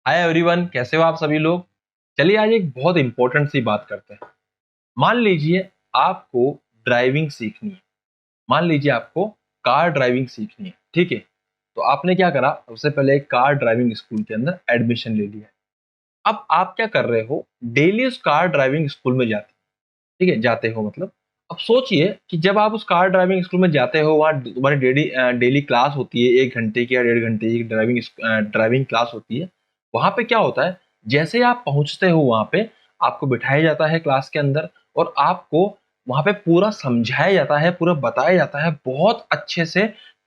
Hi everyone, कैसे हो आप सभी लोग। चलिए आज एक बहुत इंपॉर्टेंट सी बात करते हैं। मान लीजिए आपको ड्राइविंग सीखनी है। मान लीजिए आपको कार ड्राइविंग सीखनी है, ठीक है। तो आपने क्या करा, सबसे पहले एक कार ड्राइविंग स्कूल के अंदर एडमिशन ले लिया। अब आप क्या कर रहे हो, डेली उस कार ड्राइविंग स्कूल में जाते, ठीक है, जाते हो मतलब। अब सोचिए कि जब आप उस कार ड्राइविंग स्कूल में जाते हो, वहाँ तुम्हारी डेली डेली क्लास होती है, 1 घंटे की या 1.5 घंटे की ड्राइविंग क्लास होती है। वहाँ पे क्या होता है, जैसे ही आप पहुँचते हो वहाँ पे, आपको बिठाया जाता है क्लास के अंदर और आपको वहाँ पे पूरा समझाया जाता है, पूरा बताया जाता है, बहुत अच्छे से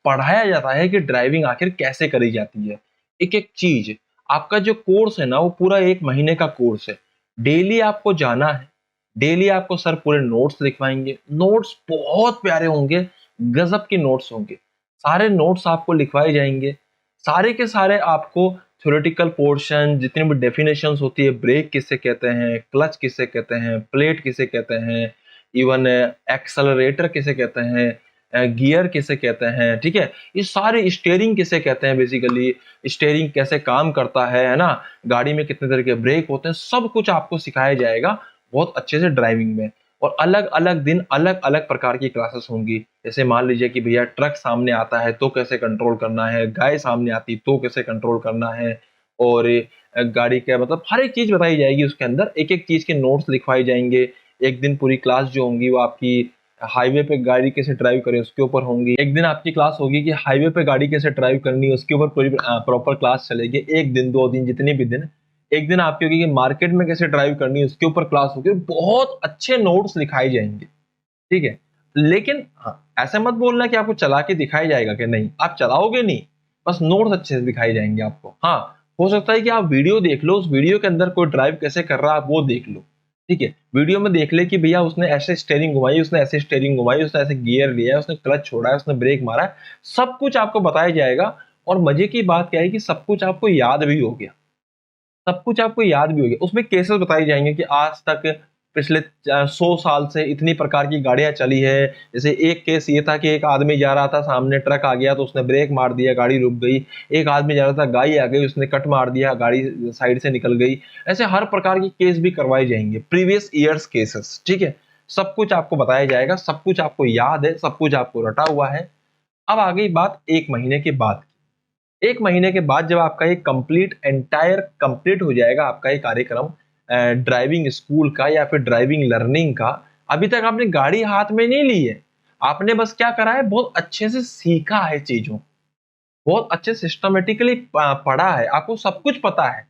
पढ़ाया जाता है कि ड्राइविंग आखिर कैसे करी जाती है। एक-एक चीज़, आपका जो कोर्स है ना, वो पूरा 1 महीने का कोर्स है। डेली आपको जाना है, डेली आपको सर पूरे नोट्स लिखवाएँगे, नोट्स बहुत प्यारे होंगे, गज़ब के नोट्स होंगे। सारे नोट्स आपको लिखवाए जाएँगे, सारे के सारे आपको थ्योरेटिकल पोर्शन जितनी भी डेफिनेशंस होती है, ब्रेक किसे कहते हैं, क्लच किसे कहते हैं, प्लेट किसे कहते हैं, इवन एक्सेलरेटर किसे कहते हैं, गियर किसे कहते हैं, ठीक है? ये सारे स्टीयरिंग किसे कहते हैं बेसिकली, स्टीयरिंग कैसे काम करता है ना? गाड़ी में कितने तरह के ब्रेक होते हैं, सब कुछ आपको सिखाया जाएगा बहुत अच्छे से ड्राइविंग में। और अलग-अलग दिन अलग-अलग प्रकार की क्लासेस होंगी। जैसे मान लीजिए कि भैया ट्रक सामने आता है तो कैसे कंट्रोल करना है, गाय सामने आती तो कैसे कंट्रोल करना है और गाड़ी का मतलब हर एक चीज़ बताई जाएगी उसके अंदर, एक-एक चीज़ के नोट्स लिखवाए जाएँगे। एक दिन पूरी क्लास जो होंगी वो आपकी हाईवे पे गाड़ी कैसे ड्राइव करें उसके ऊपर होंगी। एक दिन आपकी क्लास होगी कि हाईवे पे गाड़ी कैसे ड्राइव करनी है उसके ऊपर पूरी प्रॉपर क्लास चलेगी। 1 दिन, 2 दिन जितने भी दिन। एक दिन आपकी होगी कि मार्केट में कैसे ड्राइव करनी है उसके ऊपर क्लास होगी। बहुत अच्छे नोट्स लिखाए जाएँगे, ठीक है। लेकिन हाँ, ऐसा मत बोलना कि आपको चला के दिखाया जाएगा कि नहीं, आप चलाओगे नहीं, बस नोट्स अच्छे से दिखाए जाएँगे आपको। हाँ, हो सकता है कि आप वीडियो देख लो, उस वीडियो के अंदर कोई ड्राइव कैसे कर रहा है आप वो देख लो, ठीक है। वीडियो में देख ले कि भैया उसने ऐसे स्टीयरिंग घुमाई, उसने ऐसे स्टीयरिंग घुमाई, उसने ऐसे गियर लिया है, उसने क्लच छोड़ा है, उसने ब्रेक मारा है, सब कुछ आपको बताया जाएगा। और मज़े की बात क्या है कि सब कुछ आपको याद भी हो गया। सब कुछ आपको याद भी होगी। उसमें केसेस बताए जाएँगे कि आज तक पिछले 100 साल से इतनी प्रकार की गाड़ियाँ चली है। जैसे एक केस ये था कि एक आदमी जा रहा था, सामने ट्रक आ गया तो उसने ब्रेक मार दिया, गाड़ी रुक गई। एक आदमी जा रहा था, गाय आ गई, उसने कट मार दिया, गाड़ी साइड से निकल गई। ऐसे हर प्रकार के केस भी करवाए जाएँगे, प्रीवियस ईयर्स केसेस, ठीक है? सब कुछ आपको बताया जाएगा, सब कुछ आपको याद है, सब कुछ आपको रटा हुआ है। अब आ गई बात 1 महीने के बाद की। 1 महीने के बाद जब आपका ये कंप्लीट हो जाएगा आपका ये कार्यक्रम ड्राइविंग स्कूल का या फिर ड्राइविंग लर्निंग का, अभी तक आपने गाड़ी हाथ में नहीं ली है। आपने बस क्या करा है, बहुत अच्छे से सीखा है चीज़ों, बहुत अच्छे सिस्टमैटिकली पढ़ा है, आपको सब कुछ पता है,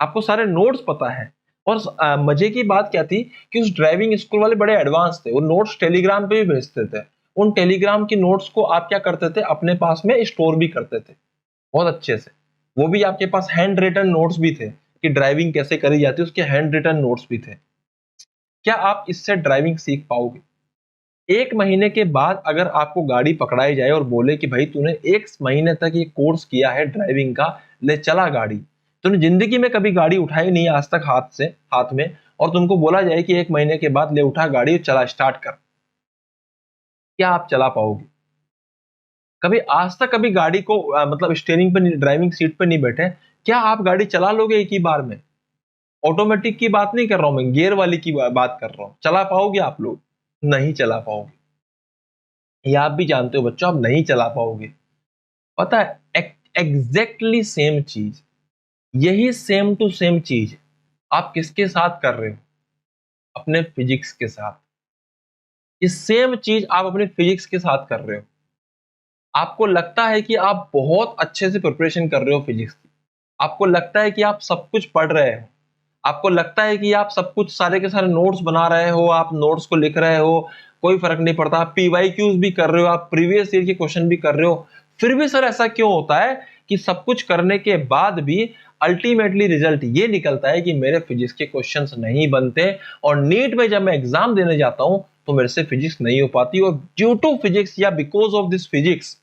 आपको सारे नोट्स पता है। और मज़े की बात क्या थी कि उस ड्राइविंग स्कूल वाले बड़े एडवांस थे, वो नोट्स टेलीग्राम पे भी भेजते थे। उन टेलीग्राम की नोट्स को आप क्या करते थे, अपने पास में स्टोर भी करते थे। बहुत अच्छे से। वो भी आपके पास हैंड रिटन नोट्स भी थे कि ड्राइविंग कैसे करी जाती है, उसके हैंड रिटन नोट्स भी थे। क्या आप इससे ड्राइविंग सीख पाओगे? 1 महीने के बाद अगर आपको गाड़ी पकड़ाई जाए और बोले कि भाई तूने 1 महीने तक ये कोर्स किया है ड्राइविंग का, ले चला गाड़ी। तूने ज़िंदगी में कभी गाड़ी उठाई नहीं आज तक हाथ में और तुमको बोला जाए कि 1 महीने के बाद ले उठा गाड़ी और चला स्टार्ट कर। क्या आप चला पाओगे? कभी आज तक कभी गाड़ी को मतलब स्टीयरिंग पे नहीं, ड्राइविंग सीट पे नहीं बैठे, क्या आप गाड़ी चला लोगे एक ही बार में? ऑटोमेटिक की बात नहीं कर रहा हूँ मैं, गियर वाली की बात कर रहा हूँ। चला पाओगे आप लोग? नहीं चला पाओगे। ये आप भी जानते हो बच्चों, आप नहीं चला पाओगे। पता है एग्जैक्टली सेम चीज, यही सेम टू सेम चीज आप किसके साथ कर रहे हो? अपने फिजिक्स के साथ। ये सेम चीज आप अपने फिजिक्स के साथ कर रहे हो। आपको लगता है कि आप बहुत अच्छे से प्रिपरेशन कर रहे हो फिजिक्स की। आपको लगता है कि आप सब कुछ पढ़ रहे हो। आपको लगता है कि आप सब कुछ सारे के सारे नोट्स बना रहे हो, आप नोट्स को लिख रहे हो, कोई फ़र्क नहीं पड़ता। आप पीवाईक्यूज़ भी कर रहे हो, आप प्रीवियस ईयर के क्वेश्चन भी कर रहे हो। फिर भी सर ऐसा क्यों होता है कि सब कुछ करने के बाद भी अल्टीमेटली रिज़ल्ट ये निकलता है कि मेरे फिजिक्स के क्वेश्चंस नहीं बनते और नीट में जब मैं एग्ज़ाम देने जाता हूँ, तो मेरे से फिजिक्स नहीं हो पाती और ड्यू टू फिजिक्स या बिकॉज़ ऑफ दिस फिजिक्स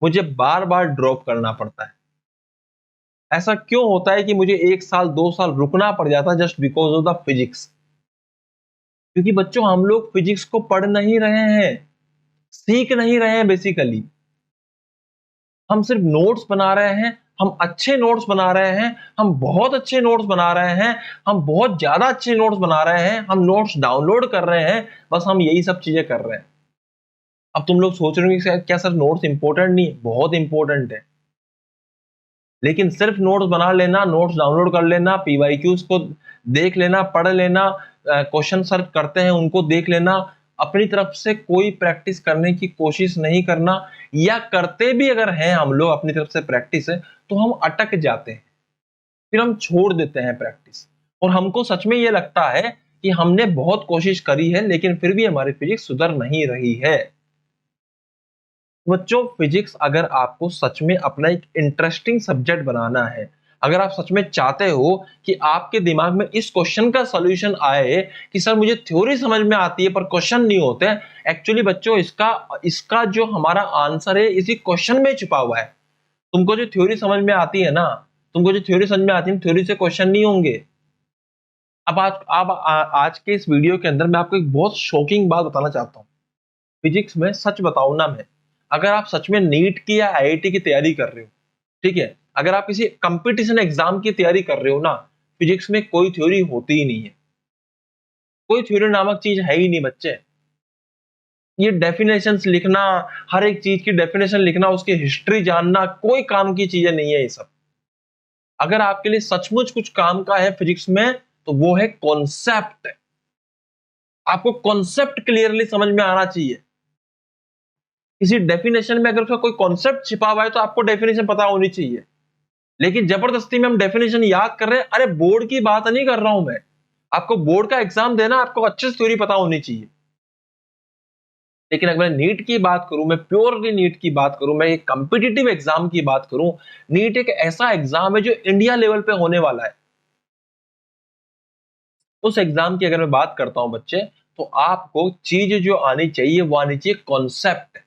मुझे बार-बार ड्रॉप करना पड़ता है। ऐसा क्यों होता है कि मुझे 1 साल, 2 साल रुकना पड़ जाता है just because of the physics? क्योंकि बच्चों हम लोग फिजिक्स को पढ़ नहीं रहे हैं, सीख नहीं रहे हैं बेसिकली। हम सिर्फ नोट्स बना रहे हैं, हम अच्छे नोट्स बना रहे हैं, हम बहुत अच्छे नोट्स बना रहे हैं, हम बहुत ज्यादा अच्छे नोट्स बना रहे हैं, हम नोट्स डाउनलोड कर रहे हैं, बस हम यही सब चीजें कर रहे हैं। अब तुम लोग सोच रहे हो कि क्या सर नोट्स इंपॉर्टेंट नहीं है? बहुत इंपॉर्टेंट है, लेकिन सिर्फ नोट्स बना लेना, नोट्स डाउनलोड कर लेना, पीवाईक्यूज को देख लेना, पढ़ लेना, क्वेश्चन सर करते हैं उनको देख लेना, अपनी तरफ से कोई प्रैक्टिस करने की कोशिश नहीं करना, या करते भी अगर हैं हम लोग अपनी तरफ से प्रैक्टिस है तो हम अटक जाते हैं, फिर हम छोड़ देते हैं प्रैक्टिस। और हमको सच में ये लगता है कि हमने बहुत कोशिश करी है लेकिन फिर भी हमारी फिजिक्स सुधर नहीं रही है। बच्चों, फिजिक्स अगर आपको सच में अपना एक इंटरेस्टिंग सब्जेक्ट बनाना है, अगर आप सच में चाहते हो कि आपके दिमाग में इस क्वेश्चन का सॉल्यूशन आए कि सर मुझे थ्योरी समझ में आती है पर क्वेश्चन नहीं होते, एक्चुअली बच्चों इसका जो हमारा आंसर है इसी क्वेश्चन में छुपा हुआ है। तुमको जो थ्योरी समझ में आती है ना, तुमको जो थ्योरी समझ में आती है, थ्योरी से क्वेश्चन नहीं होंगे। अब आज के इस वीडियो के अंदर मैं आपको एक बहुत शॉकिंग बात बताना चाहता हूँ। फिजिक्स में सच बताऊं ना मैं, अगर आप सच में नीट की या आईआईटी की तैयारी कर रहे हो, ठीक है, अगर आप किसी कंपटीशन एग्जाम की तैयारी कर रहे हो ना, फिजिक्स में कोई थ्योरी होती ही नहीं है। कोई थ्योरी नामक चीज है ही नहीं बच्चे। ये डेफिनेशंस लिखना, हर एक चीज की डेफिनेशन लिखना, उसकी हिस्ट्री जानना, कोई काम की चीजें नहीं है ये सब। अगर आपके लिए सचमुच कुछ काम का है फिजिक्स में तो वो है कॉन्सेप्ट। आपको कॉन्सेप्ट क्लियरली समझ में आना चाहिए। किसी डेफिनेशन में अगर उसका कोई कॉन्सेप्ट छिपा हुआ है तो आपको डेफिनेशन पता होनी चाहिए। लेकिन जबरदस्ती में हम डेफिनेशन याद कर रहे हैं, अरे बोर्ड की बात नहीं कर रहा हूं मैं। आपको बोर्ड का एग्जाम देना, आपको अच्छे से थ्योरी पता होनी चाहिए। लेकिन अगर मैं नीट की बात करूं, मैं प्योरली नीट की बात करूं, मैं एक कॉम्पिटिटिव एग्जाम की बात करूं, नीट एक ऐसा एग्जाम है जो इंडिया लेवल पे होने वाला है। उस एग्जाम की अगर मैं बात करता हूं बच्चे, तो आपको चीज जो आनी चाहिए वो आनी चाहिए कॉन्सेप्ट।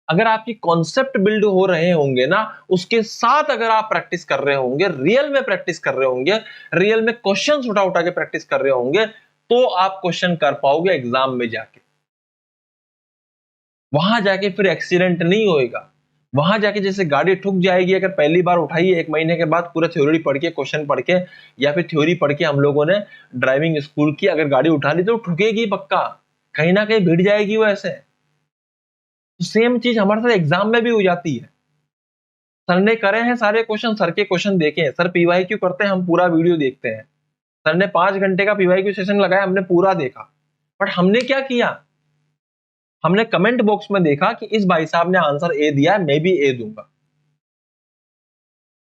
अगर आपकी कॉन्सेप्ट बिल्ड हो रहे होंगे ना, उसके साथ अगर आप प्रैक्टिस कर रहे होंगे, रियल में प्रैक्टिस कर रहे होंगे, रियल में क्वेश्चन उठा उठा के प्रैक्टिस कर रहे होंगे, तो आप क्वेश्चन कर पाओगे एग्जाम में जाके। वहां जाके फिर एक्सीडेंट नहीं होएगा। वहां जाके जैसे गाड़ी ठुक जाएगी अगर पहली बार उठाई, 1 महीने के बाद पूरा थ्योरी पढ़ के, क्वेश्चन पढ़ के, या फिर थ्योरी पढ़ के हम लोगों ने ड्राइविंग स्कूल की, अगर गाड़ी उठा ली तो ठुकेगी पक्का, कहीं ना कहीं भिड़ जाएगी वो ऐसे। तो सेम चीज हमारे साथ एग्जाम में भी हो जाती है। सर ने करे हैं सारे क्वेश्चन, सर के क्वेश्चन देखे हैं, सर पीवाईक्यू करते हैं, हम पूरा वीडियो देखते हैं। सर ने 5 घंटे का पीवाईक्यू सेशन लगाया, हमने पूरा देखा, बट हमने क्या किया, हमने कमेंट बॉक्स में देखा कि इस भाई साहब ने आंसर ए दिया है, मैं भी ए दूंगा।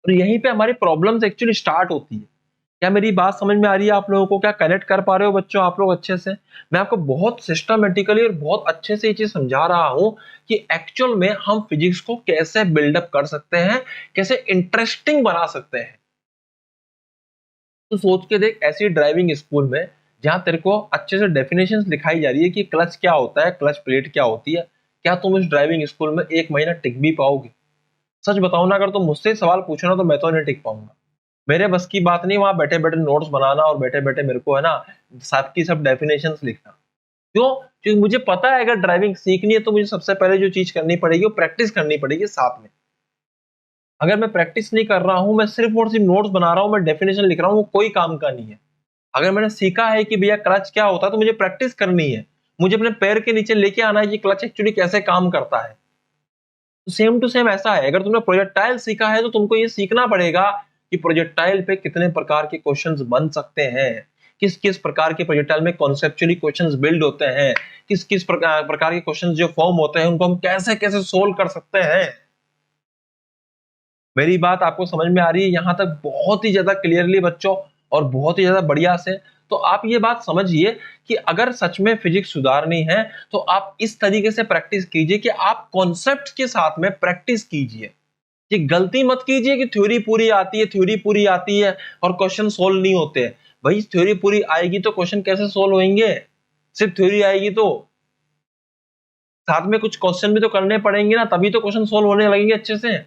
और यहीं पे हमारी प्रॉब्लम्स एक्चुअली स्टार्ट होती है। क्या मेरी बात समझ में आ रही है आप लोगों को? क्या कनेक्ट कर पा रहे हो बच्चों आप लोग अच्छे से? मैं आपको बहुत सिस्टमेटिकली और बहुत अच्छे से ये चीज समझा रहा हूं कि एक्चुअल में हम फिजिक्स को कैसे बिल्डअप कर सकते हैं, कैसे इंटरेस्टिंग बना सकते हैं। तो सोच के देख, ऐसी ड्राइविंग स्कूल में जहां तेरे को अच्छे से डेफिनेशंस दिखाई जा रही है कि क्लच क्या होता है, क्लच प्लेट क्या होती है, क्या तुम इस ड्राइविंग स्कूल में 1 महीना टिक भी पाओगे? सच बताओ ना, अगर तुम मुझसे सवाल पूछना तो मैं तो नहीं टिक पाऊंगा। मेरे बस की बात नहीं वहां बैठे बैठे नोट्स बनाना और बैठे बैठे मेरे को है ना सब की सब डेफिनेशंस लिखना। क्यों? क्योंकि मुझे पता है अगर ड्राइविंग सीखनी है तो मुझे सबसे पहले जो चीज करनी पड़ेगी वो प्रैक्टिस करनी पड़ेगी साथ में। अगर मैं प्रैक्टिस नहीं कर रहा हूं, मैं सिर्फ और सिर्फ नोट्स बना रहा हूं, मैं डेफिनेशन लिख रहा हूं, वो कोई काम का नहीं है। अगर मैंने सीखा है कि भैया क्लच क्या होता है तो मुझे प्रैक्टिस करनी है, मुझे अपने पैर के नीचे लेके आना है कि क्लच एक्चुअली कैसे काम करता है। तो सेम टू सेम ऐसा है, अगर तुमने प्रोजेक्टाइल सीखा है तो तुमको ये सीखना पड़ेगा कि प्रोजेक्टाइल पे कितने प्रकार के क्वेश्चंस बन सकते हैं, किस किस प्रकार के प्रोजेक्टाइल में कॉन्सेप्चुअली क्वेश्चंस बिल्ड होते हैं, किस किस प्रकार के क्वेश्चंस जो फॉर्म होते हैं उनको हम कैसे कैसे सोल्व कर सकते हैं। मेरी बात आपको समझ में आ रही है यहां तक बहुत ही ज्यादा क्लियरली बच्चों, और बहुत ही ज्यादा बढ़िया से? तो आप ये बात समझिए कि अगर सच में फिजिक्स सुधारनी है तो आप इस तरीके से प्रैक्टिस कीजिए कि आप कॉन्सेप्ट के साथ में प्रैक्टिस कीजिए। ये गलती मत कीजिए कि थ्योरी पूरी आती है, थ्योरी पूरी आती है और क्वेश्चन सोल्व नहीं होते। भाई थ्योरी पूरी आएगी तो क्वेश्चन कैसे सोल्व होंगे? सिर्फ थ्योरी आएगी तो साथ में कुछ क्वेश्चन भी तो करने पड़ेंगे ना, तभी तो क्वेश्चन सोल्व होने लगेंगे अच्छे से।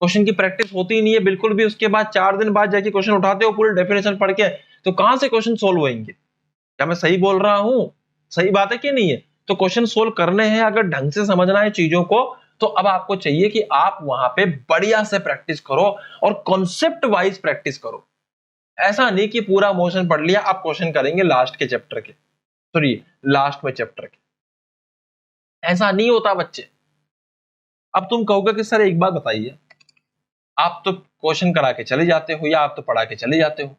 क्वेश्चन की प्रैक्टिस होती ही नहीं है बिल्कुल भी, उसके बाद 4 दिन बाद जाके क्वेश्चन उठाते हो पूरे डेफिनेशन पढ़ के, तो कहां से क्वेश्चन सोल्व होंगे? क्या मैं सही बोल रहा हूं? सही बात है कि नहीं है? तो क्वेश्चन सोल्व करने हैं, अगर ढंग से समझना है चीजों को, तो अब आपको चाहिए कि आप वहां पे बढ़िया से प्रैक्टिस करो और कॉन्सेप्ट वाइज प्रैक्टिस करो। ऐसा नहीं कि पूरा मोशन पढ़ लिया, आप क्वेश्चन करेंगे लास्ट के चैप्टर के, सॉरी लास्ट में चैप्टर के, ऐसा नहीं होता बच्चे। अब तुम कहोगे कि सर एक बात बताइए, आप तो क्वेश्चन करा के चले जाते हो या आप तो पढ़ा के चले जाते हो,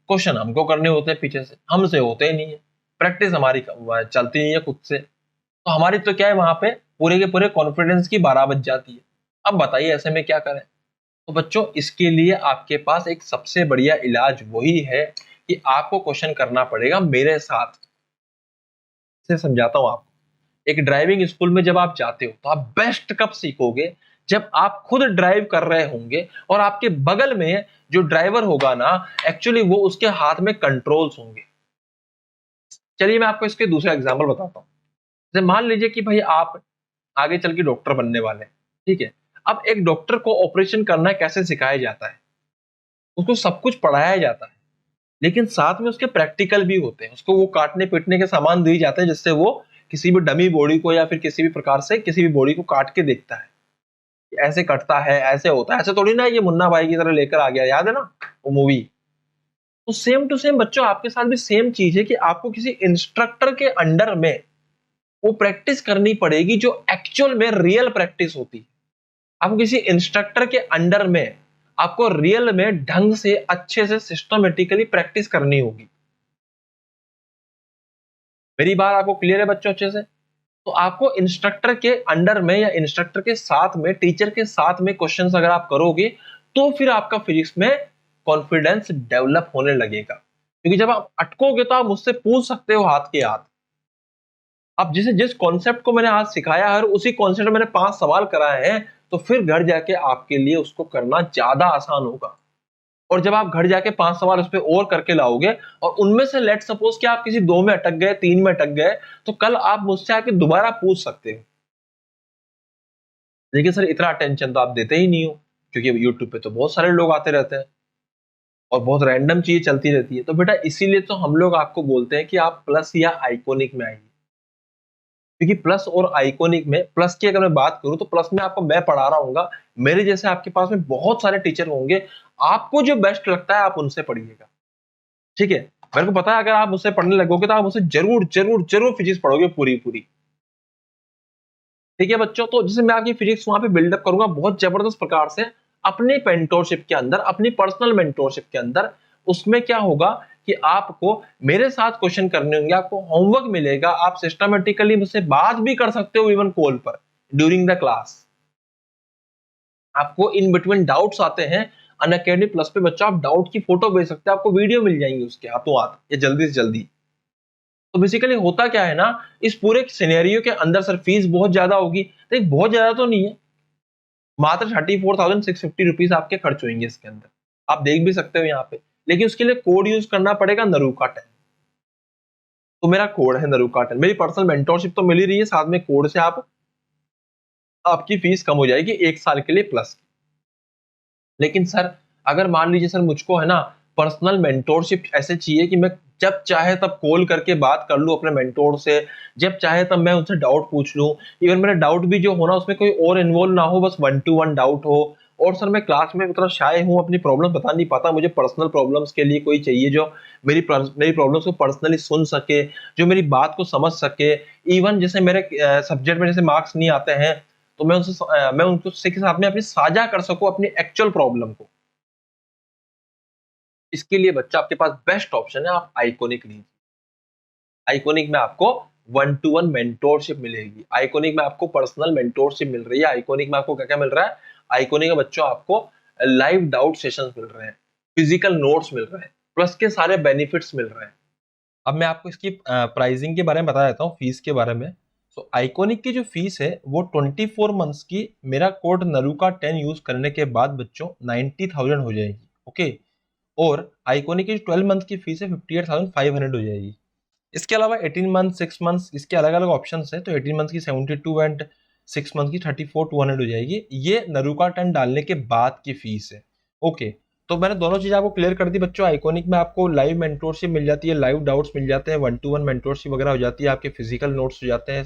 क्वेश्चन हमको करने होते हैं पीछे से, हमसे होते ही नहीं है, प्रैक्टिस हमारी चलती नहीं है खुद से, तो हमारी तो क्या है वहां पे पूरे के पूरे कॉन्फिडेंस की 12 बज जाती है। अब बताइए ऐसे में क्या करें? तो बच्चों इसके लिए आपके पास एक सबसे बढ़िया इलाज वही है कि आपको क्वेश्चन करना पड़ेगा मेरे साथ। से समझाता हूं आपको। एक ड्राइविंग स्कूल में जब आप जाते हो तो आप बेस्ट कब सीखोगे? जब आप खुद ड्राइव कर रहे होंगे और आपके बगल में जो ड्राइवर होगा ना, एक्चुअली वो उसके हाथ में कंट्रोल्स होंगे। चलिए मैं आपको इसके दूसरा एग्जांपल बताता हूं। जैसे मान लीजिए कि भाई आप आगे चल के डॉक्टर बनने वाले हैं, ठीक है। अब एक डॉक्टर को ऑपरेशन करना कैसे सिखाया जाता है? उसको सब कुछ पढ़ाया जाता है, लेकिन साथ में उसके प्रैक्टिकल भी होते हैं। उसको वो काटने पीटने के सामान दिए जाते हैं जिससे वो किसी भी डमी बॉडी को या फिर किसी भी प्रकार से किसी भी बॉडी को काट के देखता है, ऐसे कटता है, ऐसे होता है। ऐसे थोड़ी ना ये मुन्ना भाई की तरह लेकर आ गया, याद है ना वो मूवी। तो सेम टू सेम बच्चों आपके साथ भी सेम चीज है कि आपको किसी इंस्ट्रक्टर के अंडर में वो प्रैक्टिस करनी पड़ेगी जो एक्चुअल में रियल प्रैक्टिस होती है। आपको किसी इंस्ट्रक्टर के अंडर में आपको रियल में ढंग से अच्छे से सिस्टमेटिकली प्रैक्टिस करनी होगी। मेरी बात आपको क्लियर है बच्चों अच्छे से? तो आपको इंस्ट्रक्टर के अंडर में या इंस्ट्रक्टर के साथ में, टीचर के साथ में क्वेश्चंस अगर आप करोगे तो फिर आपका फिजिक्स में कॉन्फिडेंस डेवलप होने लगेगा। क्योंकि जब आप अटकोगे तो आप मुझसे पूछ सकते हो हाथ के हाथ। अब जिस कॉन्सेप्ट को मैंने आज सिखाया है उसी कॉन्सेप्ट में मैंने 5 सवाल कराए हैं, तो फिर घर जाके आपके लिए उसको करना ज्यादा आसान होगा। और जब आप घर जाके 5 सवाल उस पर और करके लाओगे और उनमें से लेट सपोज कि आप किसी 2 में अटक गए, 3 में अटक गए, तो कल आप मुझसे आके दोबारा पूछ सकते हो। लेकिन सर इतना अटेंशन तो आप देते ही नहीं हो, क्योंकि यूट्यूब पे तो बहुत सारे लोग आते रहते हैं और बहुत रैंडम चीज चलती रहती है। तो बेटा इसीलिए तो हम लोग आपको बोलते हैं कि आप प्लस या आइकोनिक में आइए। क्योंकि प्लस और आइकोनिक में, प्लस की अगर मैं बात करूं तो प्लस में आपको मैं पढ़ा रहा हूँ, मेरे जैसे आपके पास में बहुत सारे टीचर होंगे, आपको जो बेस्ट लगता है आप उनसे पढ़िएगा, ठीक है। मेरे को पता है अगर आप मुझसे पढ़ने लगोगे तो आप मुझसे जरूर जरूर जरूर फिजिक्स पढ़ोगे पूरी पूरी, ठीक है बच्चों। तो जैसे मैं आपकी फिजिक्स वहां पे बिल्डअप करूंगा बहुत जबरदस्त प्रकार से अपनी मेंटोरशिप के अंदर, अपनी पर्सनल मेंटोरशिप के अंदर। उसमें क्या होगा कि आपको मेरे साथ क्वेश्चन करने होंगे, आपको होमवर्क मिलेगा, आप सिस्टमेटिकली मुझसे बात भी कर सकते हो इवन कॉल पर ड्यूरिंग द क्लास। आपको इन बिटवीन डाउट्स आते हैं अनअकैडमी प्लस पे बच्चों, आप डाउट की फोटो भेज सकते हैं, आपको वीडियो मिल जाएंगे उसके हाथों हाथ ये जल्दी से जल्दी। तो बेसिकली होता क्या है ना, इस पूरे सिनेरियो के अंदर सर फीस बहुत ज्यादा होगी, तो बहुत ज्यादा तो नहीं है, मात्र 34,650 रुपीज आपके खर्च होंगे इसके अंदर, आप देख भी सकते हो यहाँ पे। लेकिन उसके लिए कोड यूज करना पड़ेगा नरूका 10। तो मेरा कोड है नरूका 10, मेरी पर्सनल मेंटोरशिप तो मिल ही रही है, साथ में कोड से आपकी फीस कम हो जाएगी 1 साल के लिए प्लस। लेकिन सर अगर मान लीजिए सर मुझको है ना पर्सनल मेंटोरशिप ऐसे चाहिए कि मैं जब चाहे तब कॉल करके बात कर लूं अपने मेंटोर से, जब चाहे तब मैं उनसे डाउट पूछ लूं, इवन मेरा डाउट भी जो होना उसमें कोई और इन्वॉल्व ना हो, बस 1-to-1 डाउट हो। और सर मैं क्लास में उतना शाय हूं, अपनी प्रॉब्लम बता नहीं पाता, मुझे पर्सनल प्रॉब्लम्स के लिए कोई चाहिए जो मेरी प्रॉब्लम्स को पर्सनली सुन सके, जो मेरी बात को समझ सके। इवन जैसे मेरे सब्जेक्ट में जैसे मार्क्स नहीं आते हैं तो मैं उनको के साथ में अपनी साझा कर सकूं अपनी एक्चुअल प्रॉब्लम को। इसके लिए बच्चा आपके पास बेस्ट ऑप्शन है, आप आइकोनिक लीजिए। आइकोनिक में आपको 1-to-1 मेंटोरशिप मिलेगी, आइकोनिक में आपको पर्सनल मेंटोरशिप मिल रही है, आइकोनिक में आपको क्या क्या मिल रहा है, आइकोनिक में बच्चों आपको लाइव डाउट सेशंस मिल रहे हैं, फिजिकल नोट्स मिल रहे हैं, प्लस के सारे बेनिफिट्स मिल रहे हैं। अब मैं आपको इसकी प्राइसिंग के बारे में बता देता हूँ, फीस के बारे में। तो आइकोनिक की जो फीस है वो 24 मंथ्स की मेरा कोड नरूका 10 यूज करने के बाद बच्चों 90,000 हो जाएगी, ओके। और आइकोनिक की 12 मंथ की फीस है 58,500 हो जाएगी। इसके अलावा 18 मंथ, 6 मंथ, इसके अलग अलग ऑप्शन है। तो 18 मंथ की 72 एंड 6 मंथ की 34,200 हो जाएगी। ये नरूका 10 डालने के बाद की फीस है, ओके। तो मैंने दोनों चीज़ आपको क्लियर कर दी बच्चों। आइकोनिक में आपको लाइव मेंटोरशिप मिल जाती है, लाइव डाउट्स मिल जाते हैं, 1-to-1 मेंटोरशिप वगैरह हो जाती है, आपके फिजिकल नोट्स हो जाते हैं,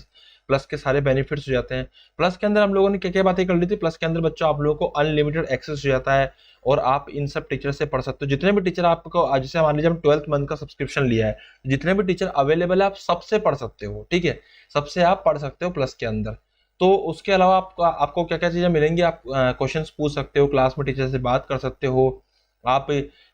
प्लस के सारे बेनिफिट्स हो जाते हैं। प्लस के अंदर हम लोगों ने क्या क्या बातें कर ली थी, प्लस के अंदर बच्चों आप लोगों को अनलिमिटेड एक्सेस हो जाता है और आप इन सब टीचर से पढ़ सकते हो। जितने भी टीचर आपको, आज जैसे मान लीजिए हम 12th मंथ का सब्सक्रिप्शन लिया है, जितने भी टीचर अवेलेबल है आप सबसे पढ़ सकते हो, ठीक है, सबसे आप पढ़ सकते हो प्लस के अंदर। तो उसके अलावा आपको क्या क्या चीजें मिलेंगी, आप क्वेश्चंस पूछ सकते हो, क्लास में टीचर से बात कर सकते हो, आप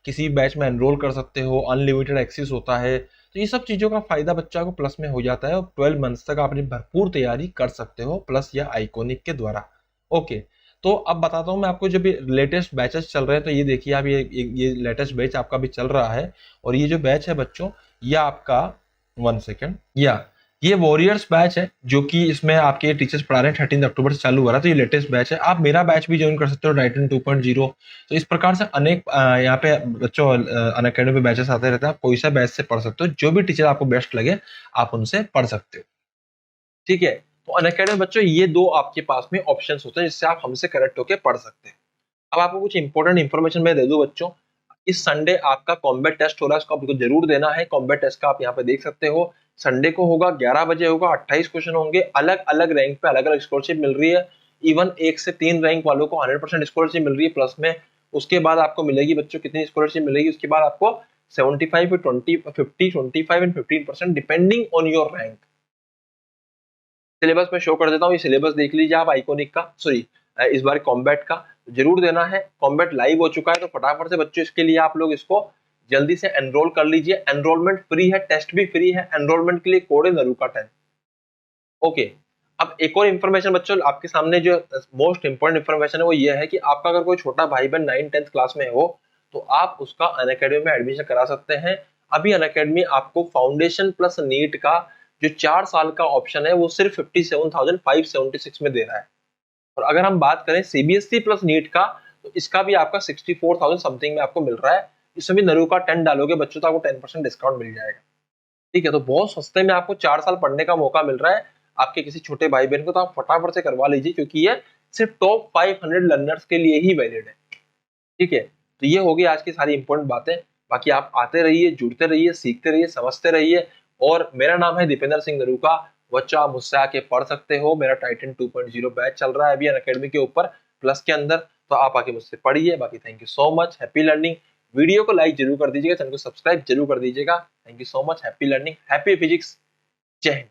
किसी बैच में एनरोल कर सकते हो, अनलिमिटेड एक्सेस होता है। तो ये सब चीज़ों का फायदा बच्चा को प्लस में हो जाता है और 12 मंथ्स तक आप अपनी भरपूर तैयारी कर सकते हो प्लस या आइकॉनिक के द्वारा। ओके, तो अब बताता हूँ मैं आपको, जो भी लेटेस्ट बैचेस चल रहे हैं, तो ये देखिए आप, ये लेटेस्ट बैच आपका भी चल रहा है और ये जो बैच है बच्चों, ये आपका 1 सेकेंड, ये वॉरियर्स बैच है, जो कि इसमें आपके टीचर्स पढ़ा रहे हैं, 13 अक्टूबर से चालू हो रहा है। तो ये लेटेस्ट बैच है, आप मेरा बैच भी ज्वाइन कर सकते हो, टाइटन 2.0। तो इस प्रकार से अनेक यहाँ पे बच्चों अनअकैडमी पे बैचेस आते रहते हैं, आप कोई सा बैच से पढ़ सकते हो, जो भी टीचर आपको बेस्ट लगे आप उनसे पढ़ सकते हो, ठीक है। तो अनअकैडमी बच्चों ये दो आपके पास में ऑप्शंस होते हैं जिससे आप हमसे कनेक्ट होकर पढ़ सकते हैं। अब आपको कुछ इंपॉर्टेंट इन्फॉर्मेशन मैं दे दूं बच्चों, इस संडे आपका कॉम्बैट टेस्ट हो रहा है, इसको आपको जरूर देना है। कॉम्बैट टेस्ट का आप यहाँ पे देख सकते हो, संडे को होगा, 11 बजे होगा, 28 क्वेश्चन होंगे, अलग अलग रैंक पे अलग अलग स्कॉलरशिप मिल रही है। इवन 1 से 3 रैंक वालों को 100% स्कॉलरशिप मिल रही है प्लस में। उसके बाद आपको मिलेगी बच्चों कितनी स्कॉलरशिप मिलेगी, उसके बाद आपको 75, 20, 50, 25 and 15% depending on your rank. Syllabus में शो कर देता हूँ, ये सिलेबस देख लीजिए आप आइकॉनिक का, सॉरी इस बार कॉम्बैट का जरूर देना है। कॉम्बैट लाइव हो चुका है, तो फटाफट से बच्चों इसके लिए आप लोग इसको जल्दी से एनरोल कर लीजिए। एनरोलमेंट फ्री है, टेस्ट भी फ्री है। एनरोलमेंट के लिए कोड है NARUKA10। ओके, अब एक और इन्फॉर्मेशन बच्चों आपके सामने, जो मोस्ट इंपोर्टेंट इन्फॉर्मेशन है वो ये है कि आपका अगर कोई छोटा भाई बहन 9th-10th क्लास में हो तो आप उसका अनअकैडमी में एडमिशन करा सकते हैं। अभी अनअकैडमी आपको फाउंडेशन प्लस नीट का जो 4 साल का ऑप्शन है वो सिर्फ 57,576 में दे रहा है। और अगर हम बात करें CBSE प्लस नीट का, तो इसका भी आपका 64,000 समथिंग में आपको मिल रहा है। इसमें भी NARUKA10 डालोगे बच्चों तो आपको 10% डिस्काउंट मिल जाएगा, ठीक है। तो बहुत सस्ते में आपको 4 साल पढ़ने का मौका मिल रहा है आपके किसी छोटे भाई बहन को, तो आप फटाफट से करवा लीजिए, क्योंकि ये सिर्फ टॉप 500 लर्नर्स के लिए ही वैलिड है, ठीक है। तो ये होगी आज की सारी इंपॉर्टेंट बातें। बाकी आप आते रहिए, जुड़ते रहिए, सीखते रहिए, समझते रहिए। और मेरा नाम है दीपेंद्र सिंह NARUKA। बच्चों आप मुझसे आके पढ़ सकते हो, मेरा टाइटन 2.0 बैच चल रहा है अभी अनअकैडमी के ऊपर प्लस के अंदर, तो आप आके मुझसे पढ़िए। बाकी thank you so much, happy learning. Video को लाइक जरूर कर दीजिएगा, चैनल को सब्सक्राइब जरूर कर दीजिएगा। Thank you so much, happy learning, happy physics, जय हिंद।